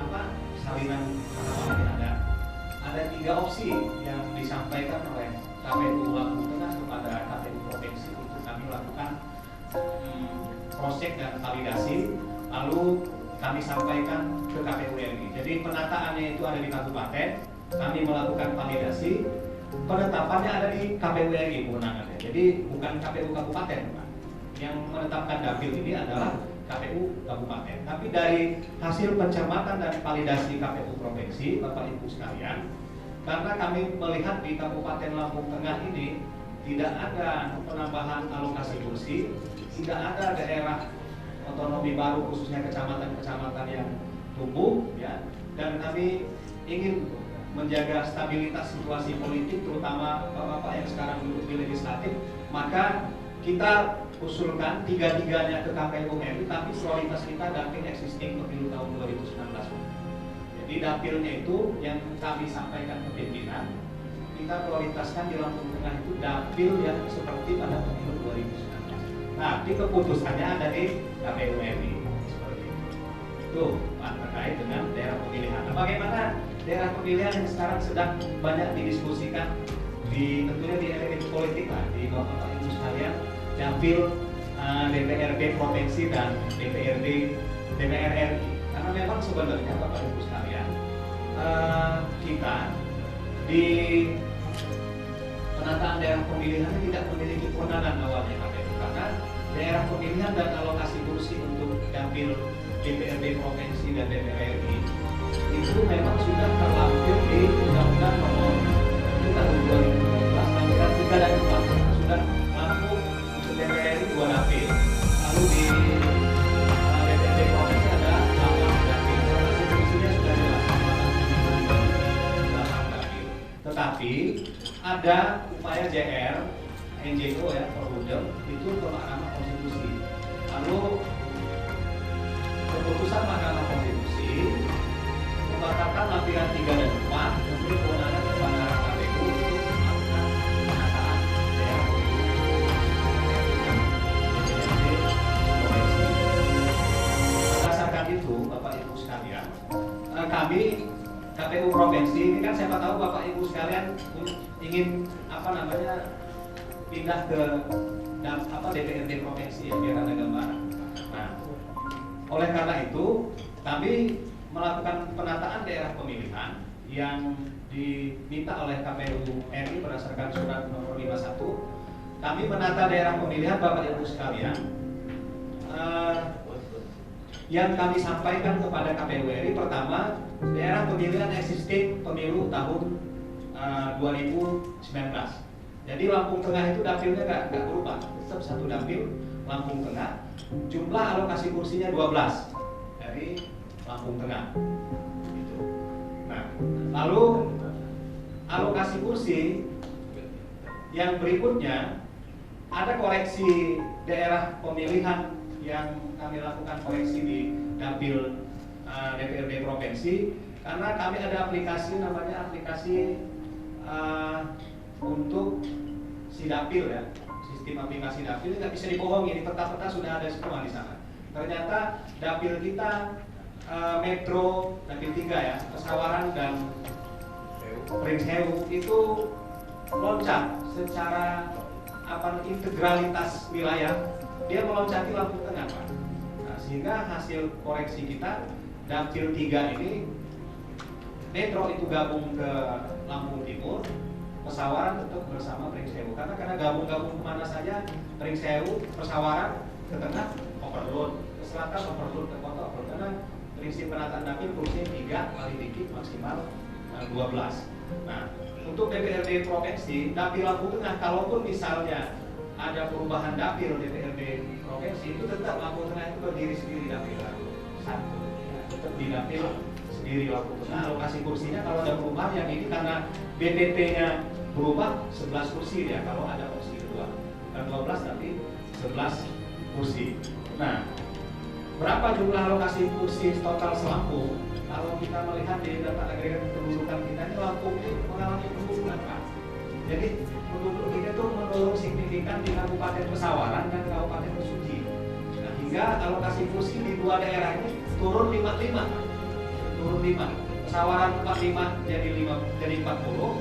H: salinan ada 3 opsi yang disampaikan oleh KPU Lampung Tengah kepada KPU Provinsi untuk kami lakukan cross-check dan validasi, lalu kami sampaikan ke KPU RI. Jadi penataannya itu ada di kabupaten, kami melakukan validasi, penetapannya ada di KPU RI kewenangannya. Jadi bukan KPU Kabupaten, Pak. Yang menetapkan dapil ini adalah KPU Kabupaten. Tapi dari hasil pencermatan dan validasi KPU Provinsi, Bapak Ibu sekalian, karena kami melihat di Kabupaten Lampung Tengah ini tidak ada penambahan alokasi kursi, tidak ada daerah otonomi baru khususnya kecamatan-kecamatan yang tumbuh, ya. Dan kami ingin menjaga stabilitas situasi politik, terutama Bapak-Bapak yang sekarang duduk di legislatif, maka kita usulkan 3-3-nya ke KPU RI, tapi prioritas kita dapil existing pemilu tahun 2019. Jadi dapilnya itu yang kami sampaikan ke pimpinan, kita prioritaskan di Lampung Tengah itu dapil yang seperti pada pemilu 2019. Nah, di keputusannya ada di KPU RI seperti itu. Itu Pak terkait dengan daerah pemilihan. Nah, bagaimana daerah pemilihan yang sekarang sedang banyak didiskusikan tentunya di elit politik lah, di Bapak Ibu sekalian, dapil DPRD provinsi dan DPR RI. Karena memang sebenarnya Bapak Ibu sekalian, kita di penataan daerah pemilihan tidak memiliki kewenangan awalnya KPU, karena daerah pemilihan dan alokasi kursi untuk dapil DPRD provinsi dan DPR RI itu memang sudah terlampir di Undang-Undang Nomor 7 Tahun 2012 dan dan 4 sudah mampu untuk DPR 2 dapil. Lalu di DPRD provinsi ada 8 dapil. Lokasi kursinya sudah jelas 8 dapil. Tetapi ada upaya JR, NJO ya, Perludem itu ke Mahkamah Konstitusi. Lalu keputusan Mahkamah Konstitusi membatalkan lampiran 3 dan 4 memberi kewenangan kepada KPU untuk melakukan penataan daerah pemilu provinsi. Berdasarkan itu, Bapak Ibu sekalian, kami KPU provinsi ini kan siapa tahu Bapak Ibu sekalian ingin pindah ke DPRD provinsi ya, biar ada gambaran. Nah, oleh karena itu kami melakukan penataan daerah pemilihan yang diminta oleh KPU RI berdasarkan surat nomor 51. Kami menata daerah pemilihan Bapak Ibu sekalian yang kami sampaikan kepada KPU RI. Pertama, daerah pemilihan existing pemilu tahun 2019. Jadi Lampung Tengah itu dapilnya nggak berubah, tetap satu dapil Lampung Tengah. Jumlah alokasi kursinya 12 dari Lampung Tengah. Gitu. Nah, lalu alokasi kursi yang berikutnya ada koreksi daerah pemilihan yang kami lakukan koreksi di dapil DPRD provinsi karena kami ada aplikasi namanya aplikasi untuk si dapil ya, sistem aplikasi dapil nggak bisa dibohongi, di peta-peta sudah ada semua di sana. Ternyata dapil kita Metro, dapil 3 ya, Pesawaran dan Pringsewu itu loncat secara integralitas wilayah, dia meloncati Lampung Tengah Pak. Nah, sehingga hasil koreksi kita dapil 3 ini Metro itu gabung ke Lampung Timur, Pesawaran tetap bersama Pringsewu karena gabung-gabung kemana saja Pringsewu, Pesawaran ke tengah overload, ke selatan overload, ke kota overload karena prinsip penataan dapil kursinya 3 kali dikit maksimal 12. Nah, untuk DPRD provinsi dapil Lampung Tengah kalaupun misalnya ada perubahan dapil DPRD provinsi itu tetap Lampung Tengah itu berdiri sendiri dapil satu, ya, tetap di dapil sendiri Lampung Tengah. Alokasi kursinya kalau ada perubahan yang ini karena BPT-nya berubah 11 kursi ya kalau ada opsi kedua, bukan 12 tapi 11 kursi. Nah, berapa jumlah alokasi kursi total Lampung? Kalau kita melihat di data agregat kependudukan kita ini Lampung ini mengalami penurunan Pak. Jadi penduduk kita itu menurun signifikan di Kabupaten Pesawaran dan Kabupaten Mesuji. Nah, hingga alokasi kursi di dua daerah ini turun 55, turun 5. Pesawaran 45 jadi 40.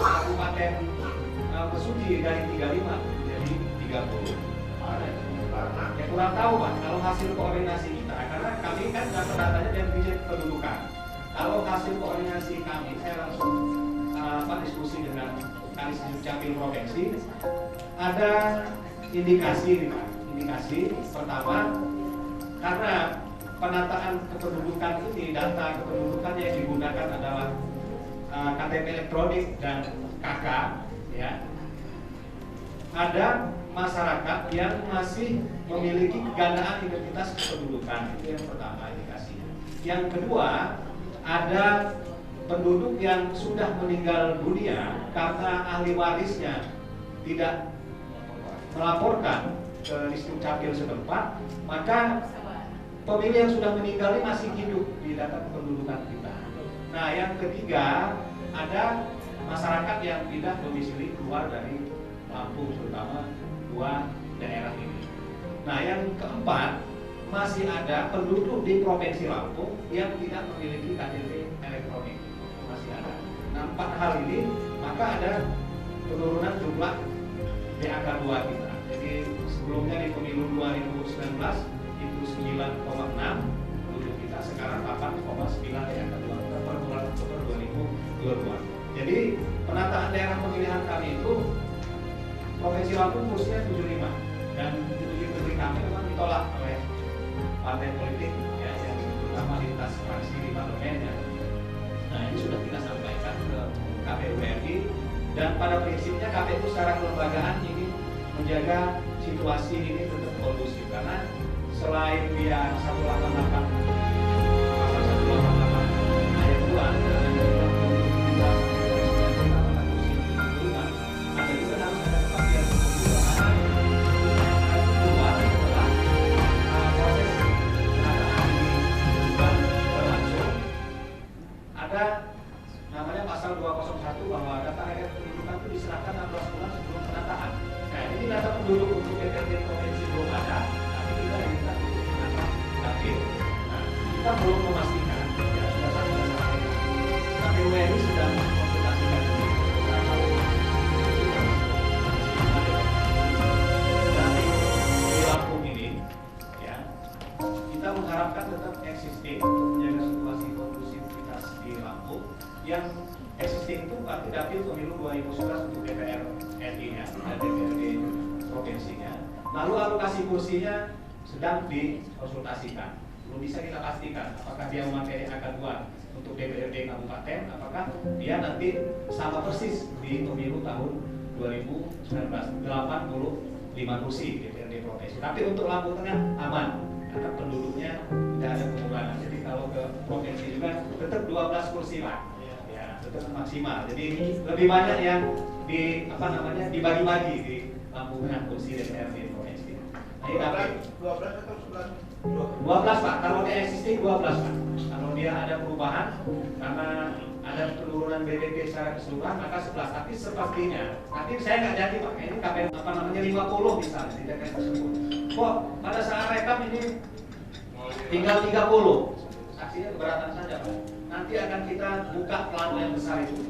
H: Kabupaten Mesuji dari 35 jadi 30. Ya kurang tahu Pak, kalau hasil koordinasi kita, karena kami kan data-datanya dari Dirjen Kependudukan. Kalau hasil koordinasi kami, saya langsung diskusi dengan Kadis Capil Provinsi, ada indikasi nih Pak. Indikasi pertama, karena penataan kependudukan ini, data kependudukan yang digunakan adalah KTP elektronik dan KK, ya. Ada masyarakat yang masih memiliki kegandaan identitas kependudukan, itu yang pertama indikasinya. Yang kedua, ada penduduk yang sudah meninggal dunia karena ahli warisnya tidak melaporkan ke Distrik Capil setempat, maka pemilih yang sudah meninggal ini masih hidup di data kependudukan kita. Nah, yang ketiga, ada masyarakat yang tidak domisili keluar dari Lampung, terutama dua daerah ini. Nah, yang keempat, masih ada penduduk di Provinsi Lampung yang tidak memiliki KTP elektronik, masih ada. Nah, 4 hal ini, maka ada penurunan jumlah DAK2 kita. Jadi sebelumnya di pemilu 2019 itu 9,6 penduduk kita, sekarang 8,9 DAK2 per bulan Oktober 2022. Jadi penataan daerah pemilihan kami itu Provinsi Lampung kursinya 75 dan 7 kami memang ditolak oleh partai politik ya, yang terutama lintas fraksi di parlemen ya. Nah, ini sudah kita sampaikan ke KPU RI Dan pada prinsipnya KPU secara kelembagaan ingin menjaga situasi ini tetap kondusif, karena selain dia 188 pasal 188 ayat 2 dan ada juga harus ada kepastian hukum, karena proses pengadaan ini berlangsung. Ada namanya pasal 201 bahwa data rakyat kependudukan itu diserahkan 16 bulan sebelum penataan. Nah, ini data penduduk untuk DPRD provinsi belum ada, tapi kita minta untuk menata dapil. Nah, kita belum memastikan, ya sudah saya sampaikan. KPU RI sedang mengkonsultasikan beberapa dari di Lampung ini, ya kita mengharapkan tetap existing untuk menjaga situasi kondusivitas di Lampung. Yang existing itu arti dapil pemilu 2011 untuk DPR RI nya dan DPRD provinsinya. Lalu alokasi kursinya sedang dikonsultasikan. Belum bisa kita pastikan apakah dia memakai angka 2 untuk DPRD kabupaten, apakah dia nanti sama persis di pemilu tahun 2019 85 kursi DPRD provinsi. Tapi untuk Lampung Tengah aman karena penduduknya tidak ada pengurangan. Jadi kalau ke provinsi juga tetap 12 kursi lah. Tetap maksimal. Jadi lebih banyak yang dibagi-bagi di Lampung Tengah kursi DPRD provinsi. Nah, ini
G: 12 atau
H: 12 Pak. Kalau dia existing 12 Pak. Kalau dia ada perubahan karena ada penurunan BDP secara keseluruhan maka 11. Tapi sepertinya, tapi saya nggak jadi Pak. Ini KPU 50 misalnya di DPR tersebut. Kok pada saat rekap ini tinggal 30. Saksinya keberatan saja Pak. Nanti akan kita buka plano yang besar itu,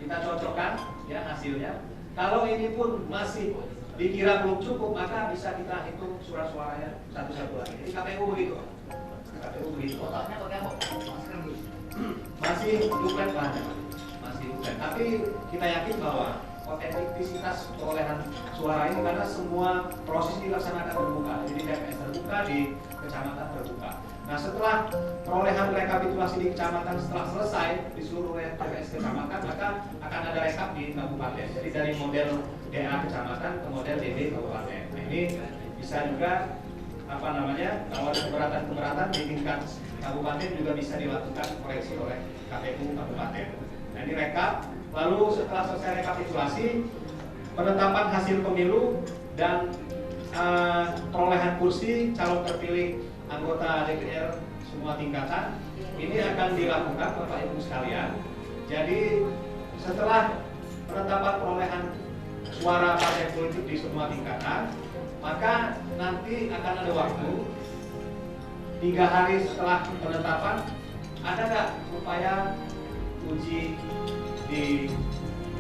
H: kita cocokkan ya hasilnya. Kalau ini pun masih dikira belum cukup, maka bisa kita hitung surat suaranya satu-satu lagi. Jadi KPU begitu, KPU begitu. Masih duplet banyak, masih duplet. Tapi kita yakin bahwa otentisitas perolehan suara ini karena semua proses dilaksanakan terbuka, jadi TPS terbuka di kecamatan terbuka. Nah, setelah perolehan rekapitulasi di kecamatan setelah selesai di seluruh TPS kecamatan, maka akan ada rekap di kabupaten. Jadi dari model DA kecamatan ke model DD kabupaten. Nah, ini bisa juga kalau ada keberatan di tingkat kabupaten juga bisa dilakukan koreksi oleh KPU kabupaten. Nah, ini rekap. Lalu setelah selesai rekapitulasi, penetapan hasil pemilu dan perolehan kursi calon terpilih anggota DPR semua tingkatan ini akan dilakukan Bapak Ibu sekalian. Jadi setelah penetapan perolehan suara partai politik di semua tingkatan, maka nanti akan ada waktu 3 hari setelah penetapan, ada nggak upaya uji di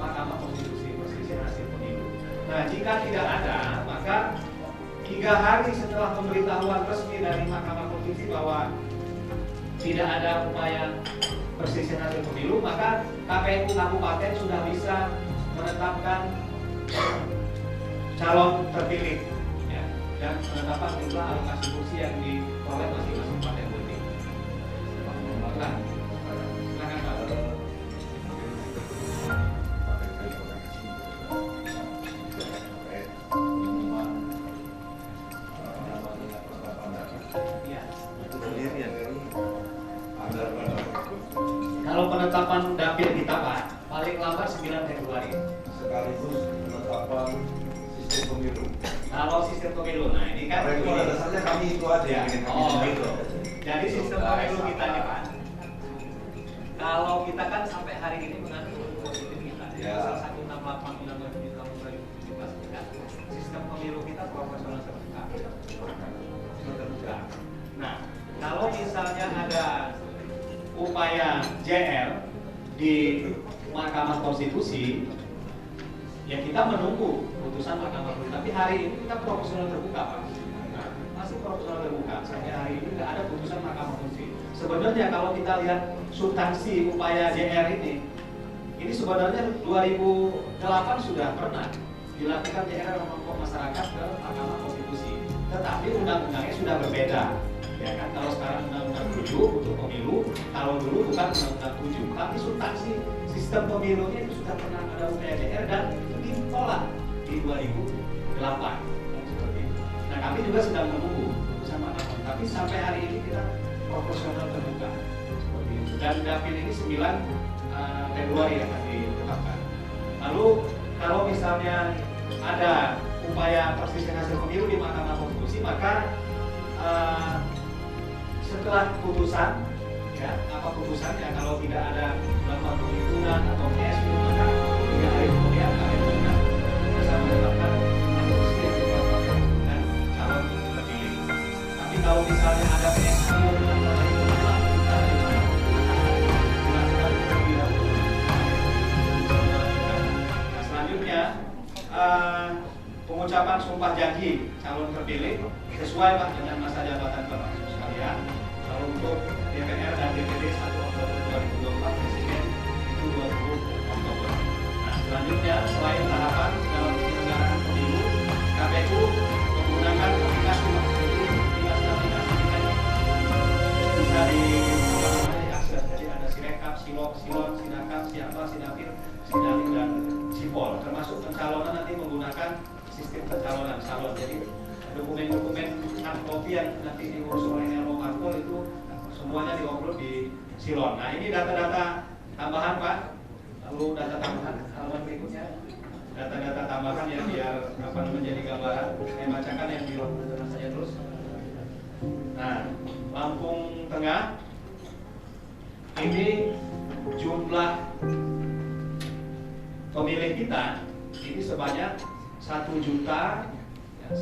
H: Mahkamah Konstitusi perselisihan hasil pemilu. Nah, jika tidak ada, maka 3 hari setelah pemberitahuan resmi dari Mahkamah Konstitusi bahwa tidak ada upaya perselisihan hasil pemilu, maka KPU kabupaten sudah bisa menetapkan calon terpilih ya, dan menetapkan jumlah alokasi kursi yang diperoleh masing-masing partai politik. Silakan Pak. Kalau penetapan dapil kita Pak, paling lambat 9 Februari.
I: Sekaligus penetapan sistem pemilu.
H: Kalau sistem pemilu, nah ini kan
I: pada dasarnya kami itu aja
H: ya.
I: yang
H: Oh gitu. Jadi sistem pemilu kita nih Pak. Kalau kita kan sampai hari ini mengatur positif kita.
I: Ya.
H: Pasal 168 Undang-Undang 7 tahun 2017 kan sistem pemilu kita proporsional terbuka. Terbuka. Nah, kalau misalnya ada upaya JR di Mahkamah Konstitusi, ya kita menunggu putusan Mahkamah Konstitusi. Tapi hari ini kita proporsional terbuka Pak. Nah, masih proporsional terbuka. Sampai hari ini nggak ada putusan Mahkamah Konstitusi. Sebenarnya kalau kita lihat substansi upaya JR ini sebenarnya 2008 sudah pernah dilakukan JR kelompok masyarakat ke Mahkamah Konstitusi. Tetapi undang-undangnya sudah berbeda. Ya kan, kalau sekarang undang-undang 7 untuk pemilu, kalau dulu bukan undang-undang 7, tapi substansi sistem pemilunya itu sudah pernah ada UPDR dan itu ditolak di 2008. Seperti itu. Nah kami juga sedang menunggu keputusan Mahkamah, tapi sampai hari ini kita proporsional terbuka seperti itu. Dan dapil ini 9 Februari akan ditetapkan. Lalu kalau misalnya ada upaya perselisihan hasil pemilu di Mahkamah Konstitusi, maka setelah putusan, ya apa putusannya, kalau tidak ada melakukan penghitungan atau PSU, maka 3 hari kemudian KPU bisa menetapkan presiden dan calon terpilih. Tapi kalau misalnya ada PSU pengucapan sumpah janji calon terpilih sesuai Pak dengan masa jabatan Bapak Ibu sekalian. Kalau untuk DPR dan DPD 1 Oktober 2024, Presiden itu 20 Oktober. Nah selanjutnya selain tahapan dalam penyelenggaraan pemilu, KPU menggunakan aplikasi bisa diakses. Jadi ada Sirekap, Silog, Silon, Sinakap, Siapa, Sinapir, Sinalin dan Sipol. Termasuk pencalonan nanti menggunakan sistem pencalonan salon. Jadi dokumen-dokumen hard copy yang nanti diurus oleh LO Parpol itu semuanya diupload di Silon. Nah ini data-data tambahan Pak. Lalu data tambahan halaman berikutnya. Data-data tambahan yang biar menjadi gambaran. Saya bacakan yang di lampu saja terus. Nah Lampung Tengah ini jumlah pemilih kita ini sebanyak 1.14.611.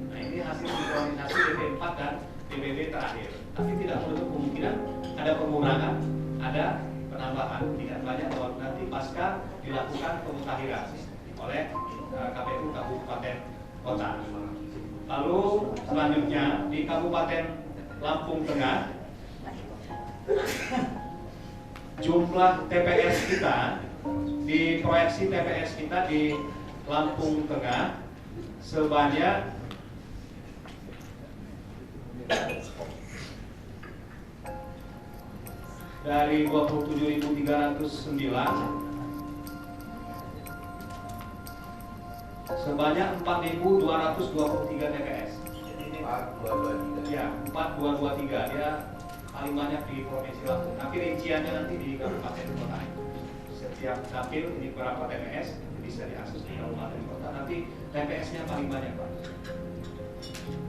H: Nah ini hasil sinkronisasi DP4 dan DPB terakhir. Tapi tidak menutup kemungkinan ada pengurangan, ada penambahan. Tidak banyak bahwa nanti pasca dilakukan pemutahiran oleh KPU Kabupaten Kota. Lalu selanjutnya di Kabupaten Lampung Tengah jumlah TPS kita di proyeksi TPS kita di Lampung Tengah sebanyak dari 27.309 sebanyak 4.223 TPS. Ya, 4223 dia paling banyak di Provinsi Lampung. Tapi rinciannya nanti di kabupaten kota. Setiap dapil ini berapa TPS bisa diakses di kabupaten kota. Nanti TPS-nya paling banyak Pak.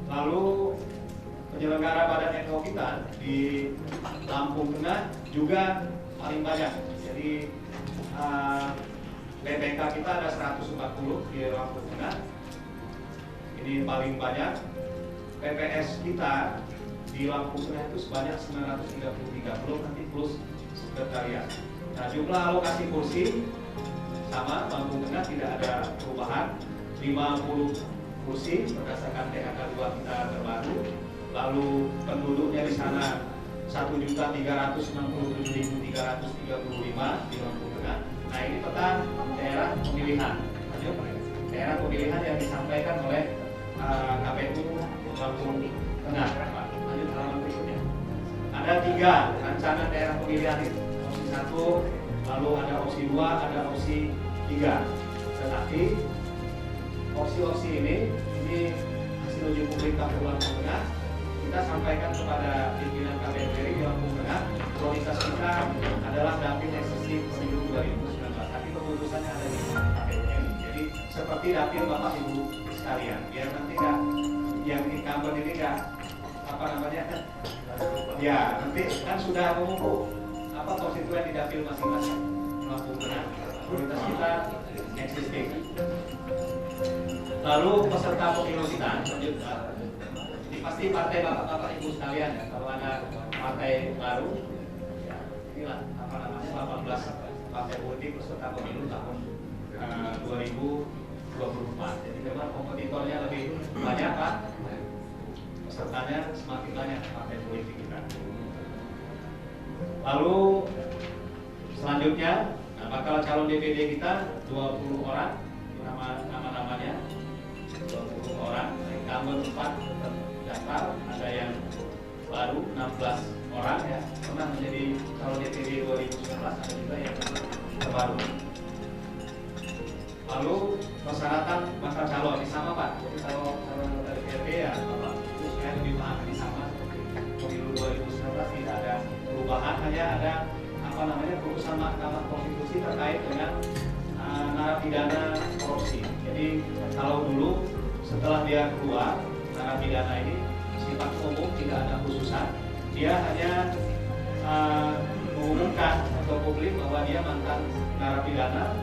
H: Lalu penyelenggara badan NGO kita di Lampung Tengah juga paling banyak. Jadi BPK kita ada 140 di Lampung Tengah. Ini paling banyak. PPS kita di Lampung Tengah itu sebanyak 933, belum nanti plus sekretariat. Nah jumlah alokasi kursi sama, Lampung Tengah tidak ada perubahan, 50 kursi berdasarkan THK 2 kita terbaru. Lalu penduduknya di sana 1.367.335 di Lampung Tengah. Nah ini peta daerah pemilihan. Daerah pemilihan yang disampaikan oleh KPU Lampung Tengah. Lanjut halaman berikutnya. Ada 3 rancangan daerah pemilihan itu. Opsi 1, lalu ada opsi 2, ada opsi 3. Tetapi opsi-opsi ini hasil uji publik KPU Lampung Tengah. Kita sampaikan kepada pimpinan KPU RI di Lampung Tengah. Prioritas kita adalah dapil eksekutif pemilu 2019. Tapi keputusannya ada di KPU RI. Jadi seperti dapil Bapak Ibu sekalian, biar nanti nggak yang incumbent ini nggak ya nanti kan sudah mengumpul konstituen di dapil masing-masing Lampung Tengah. Prioritas kita existing. Lalu peserta pemilu kita lanjut. Ini pasti partai bapak-bapak ibu sekalian ya. Kalau ada partai baru, ya inilah 18 partai politik peserta pemilu tahun 2024. Jadi memang kompetitornya lebih banyak Pak. Pesertanya semakin banyak partai politik kita. Lalu selanjutnya bakal calon DPD kita 20 orang, nama-namanya 20 orang. Incumbent 4 terdaftar, ada yang baru 16 orang ya. Jadi kalau dulu setelah dia keluar narapidana ini sifat umum, tidak ada khususan, dia hanya mengumumkan atau publik bahwa dia mantan narapidana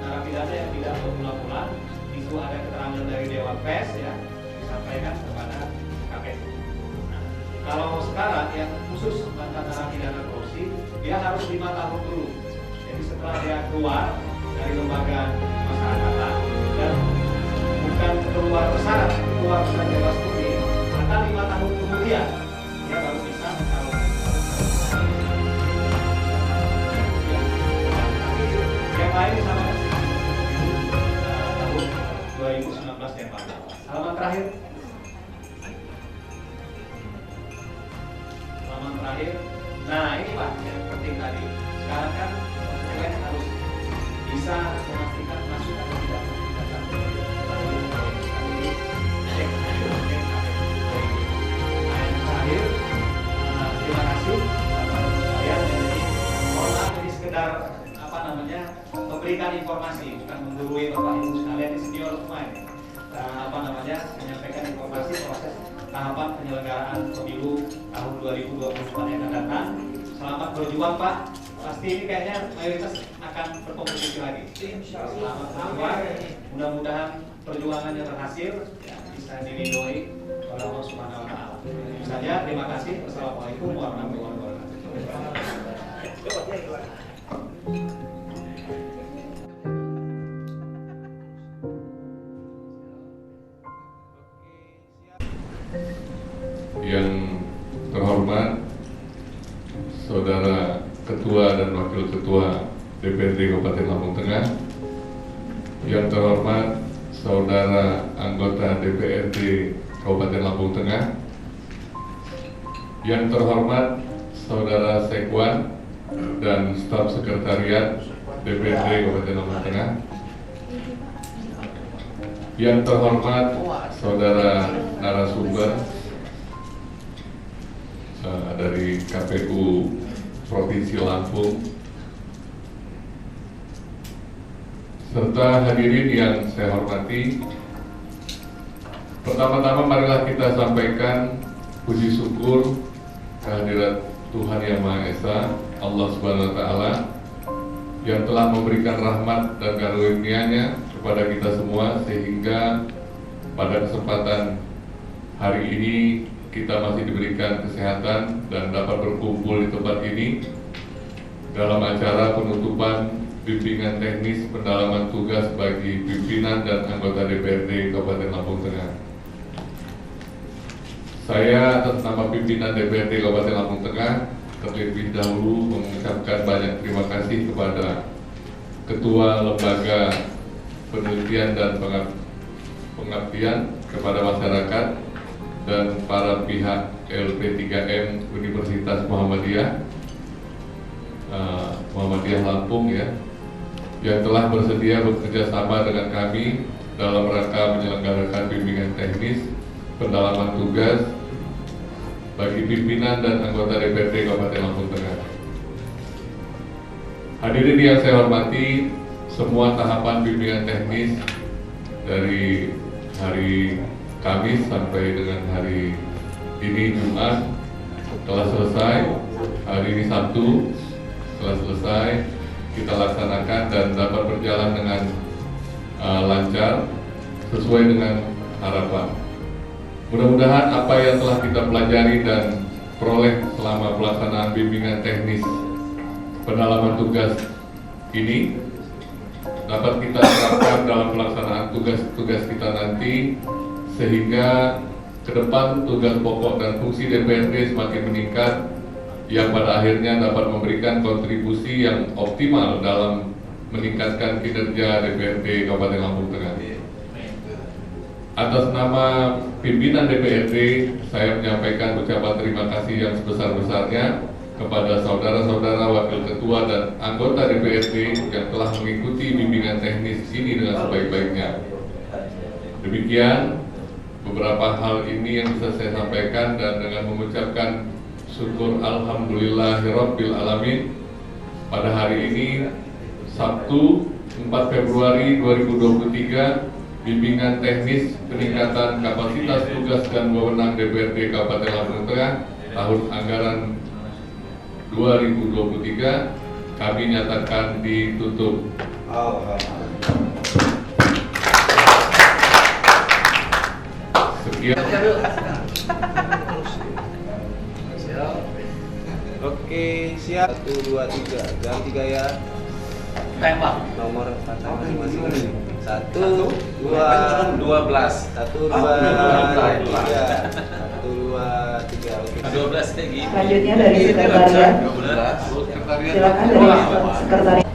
H: yang tidak berulang-ulang. Itu ada keterangan dari Dewan Pers ya, disampaikan kepada KPU. Nah, kalau sekarang yang khusus mantan narapidana korupsi, dia harus 5 tahun dulu. Jadi setelah dia keluar dari lembaga masyarakatan dan bukan keluar bersyarat, keluar sudah bebas murni, maka 5 tahun kemudian dia baru bisa mencalonkan. Yang lain sama persis tahun 2019 yang lalu. Halaman terakhir. Halaman terakhir. Nah ini Pak yang penting tadi. Sekarang kan konsumen harus bisa memastikan masuk atau tidak mendapatkan terakhir. Terima kasih atas sekalian. Mohon maaf ini sekedar memberikan informasi, bukan menggurui Bapak Ibu sekalian di senior semua ini. Menyampaikan informasi proses tahapan penyelenggaraan pemilu tahun 2024 yang akan datang. Selamat berjuang Pak. Pasti ini kayaknya mayoritas akan berkompetisi lagi. Selamat berjuang. Mudah-mudahan perjuangannya berhasil, ya, bisa diridhoi oleh Allah Subhanahu Wa Taala. Itu saja. Terima kasih. Wassalamualaikum warahmatullahi wabarakatuh.
J: Yang terhormat Saudara Ketua dan Wakil Ketua DPRD Kabupaten Lampung Tengah, yang terhormat Saudara Anggota DPRD Kabupaten Lampung Tengah, yang terhormat Saudara Sekwan dan staf sekretariat DPRD Kabupaten Lampung Tengah, yang terhormat Saudara narasumber dari KPU Provinsi Lampung, serta hadirin yang saya hormati. Pertama-tama marilah kita sampaikan puji syukur kehadirat Tuhan Yang Maha Esa, Allah Subhanahu Wa Taala, yang telah memberikan rahmat dan karunia-Nya kepada kita semua, sehingga pada kesempatan hari ini kita masih diberikan kesehatan dan dapat berkumpul di tempat ini dalam acara penutupan bimbingan teknis pendalaman tugas bagi pimpinan dan anggota DPRD Kabupaten Lampung Tengah. Saya atas nama pimpinan DPRD Kabupaten Lampung Tengah terlebih dahulu mengucapkan banyak terima kasih kepada Ketua Lembaga Penelitian dan Pengabdian kepada masyarakat dan para pihak LP3M Universitas Muhammadiyah Lampung ya, yang telah bersedia bekerja sama dengan kami dalam rangka menyelenggarakan bimbingan teknis pendalaman tugas bagi pimpinan dan anggota DPRD Kabupaten Lampung Tengah. Hadirin yang saya hormati, semua tahapan bimbingan teknis dari hari Kamis sampai dengan hari ini Jumat telah selesai. Hari ini Sabtu telah selesai kita laksanakan dan dapat berjalan dengan lancar sesuai dengan harapan. Mudah-mudahan apa yang telah kita pelajari dan peroleh selama pelaksanaan bimbingan teknis pendalaman tugas ini dapat kita terapkan dalam pelaksanaan tugas-tugas kita nanti, sehingga ke depan tugas pokok dan fungsi DPRD semakin meningkat, yang pada akhirnya dapat memberikan kontribusi yang optimal dalam meningkatkan kinerja DPRD Kabupaten Lampung Tengah. Atas nama pimpinan DPRD, saya menyampaikan ucapan terima kasih yang sebesar-besarnya kepada saudara-saudara wakil ketua dan anggota DPRD yang telah mengikuti bimbingan teknis ini dengan sebaik-baiknya. Demikian beberapa hal ini yang bisa saya sampaikan, dan dengan mengucapkan syukur alhamdulillahirabbil alamin, pada hari ini Sabtu 4 Februari 2023 bimbingan teknis peningkatan kapasitas tugas dan wewenang DPRD Kabupaten Lampung Tengah tahun anggaran 2023 kami nyatakan ditutup. Sekian.
K: Oke, siap. 1, 2, 3. Ganti gaya. Nomor pasangan masing-masing. 1, 2, 12. 1, 2, 3. 1, 2, 3. Oke. 12 kayak gini.
A: Selanjutnya dari sekretariat. Silakan dari sekretariat.